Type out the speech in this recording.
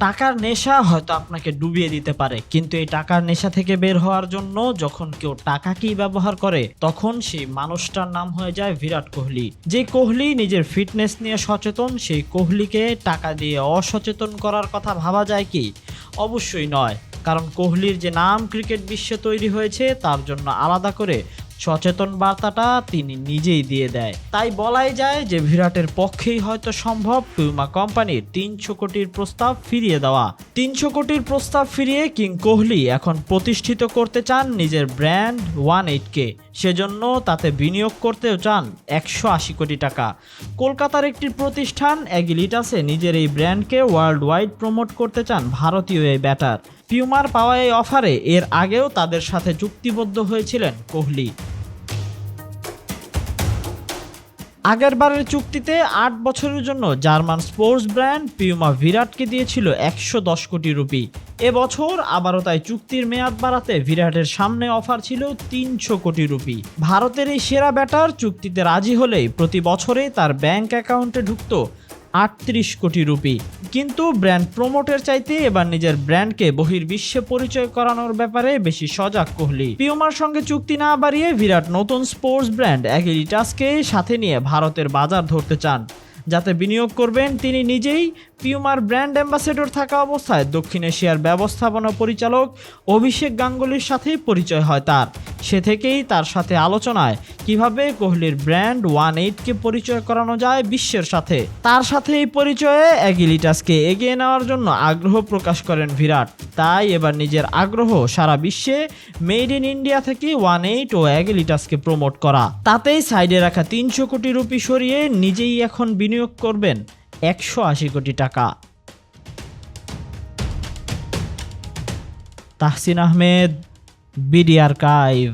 টাকার নেশা হয়তো আপনাকে ডুবিয়ে দিতে পারে, কিন্তু এই টাকার নেশা থেকে বের হওয়ার জন্য যখন কেউ টাকাকেই ব্যবহার করে তখন সেই মানুষটার নাম হয়ে যায় বিরাট কোহলি। যে কোহলি নিজের ফিটনেস নিয়ে সচেতন, সেই কোহলিকে টাকা দিয়ে অসচেতন করার কথা ভাবা যায় কি? অবশ্যই নয়, কারণ কোহলির যে নাম ক্রিকেট বিশ্বে তৈরি হয়েছে তার জন্য আলাদা করে সচেতন বার্তাটা তিনি নিজেই দিয়ে দেয়। তাই বলাই যায় যে বিরাটের পক্ষেই হয়তো সম্ভব পিউমা কোম্পানির 300 কোটির প্রস্তাব ফিরিয়ে দেওয়া। 300 কোটির প্রস্তাব ফিরিয়ে কিং কোহলি এখন প্রতিষ্ঠিত করতে চান নিজের ব্র্যান্ড 180কে। সেজন্য তাতে বিনিয়োগ করতেও চান 180 কোটি টাকা। কলকাতার একটি প্রতিষ্ঠান অ্যাগিলিটাসে নিজের এই ব্র্যান্ডকে ওয়ার্ল্ড ওয়াইড প্রমোট করতে চান ভারতীয় এই ব্যাটার। পিউমার পাওয়া এই অফারে এর আগেও তাদের সাথে চুক্তিবদ্ধ হয়েছিলেন কোহলি। আগেরবারের চুক্তিতে 8 বছরের জন্য জার্মান স্পোর্টস ব্র্যান্ড পিউমা বিরাটকে দিয়েছিল 110 কোটি রুপি। এবছর আবারও তাই চুক্তির মেয়াদ বাড়াতে বিরাটের সামনে অফার ছিল 300 কোটি রুপি। ভারতের এই সেরা ব্যাটার চুক্তিতে রাজি হলেই প্রতি বছরে তার ব্যাংক অ্যাকাউন্টে ঢুকত 38 কোটি রুপি। কিন্তু ব্র্যান্ড প্রমোটের চাইতে এবার নিজের ব্র্যান্ডকে বহির্বিশ্বে পরিচয় করানোর ব্যাপারে বেশি সজাগ কোহলি। পিউমার সঙ্গে চুক্তি না বাড়িয়ে বিরাট নতুন স্পোর্টস ব্র্যান্ড অ্যাগিলিটাসকে সাথে নিয়ে ভারতের বাজার ধরতে চান। যাতে বিনিয়োগ করবেন তিনি নিজেই। পিউমার ব্র্যান্ড অ্যাম্বাসেডর থাকা অবস্থায় দক্ষিণ এশিয়ার ব্যবস্থাপনা পরিচালক অভিষেক গাঙ্গুলির সাথে পরিচয় হয় তার। সে থেকেই তার সাথে আলোচনায় কিভাবে কোহলির ব্র্যান্ড 180কে পরিচয় করানো যায় বিশ্বের সাথে। তার সাথে এই পরিচয়ে অ্যাগিলিটাসকে এগিয়ে নেওয়ার জন্য আগ্রহ প্রকাশ করেন বিরাট। তাই এবার নিজের আগ্রহ সারা বিশ্বে মেড ইন ইন্ডিয়া থেকে 180 ও অ্যাগিলিটাসকে প্রমোট করা। তাতেই সাইডে রাখা 300 কোটি রুপি সরিয়ে নিজেই এখন বিনিয়োগ করবেন 180 কোটি টাকা। Tahsin Ahmed, BD archive.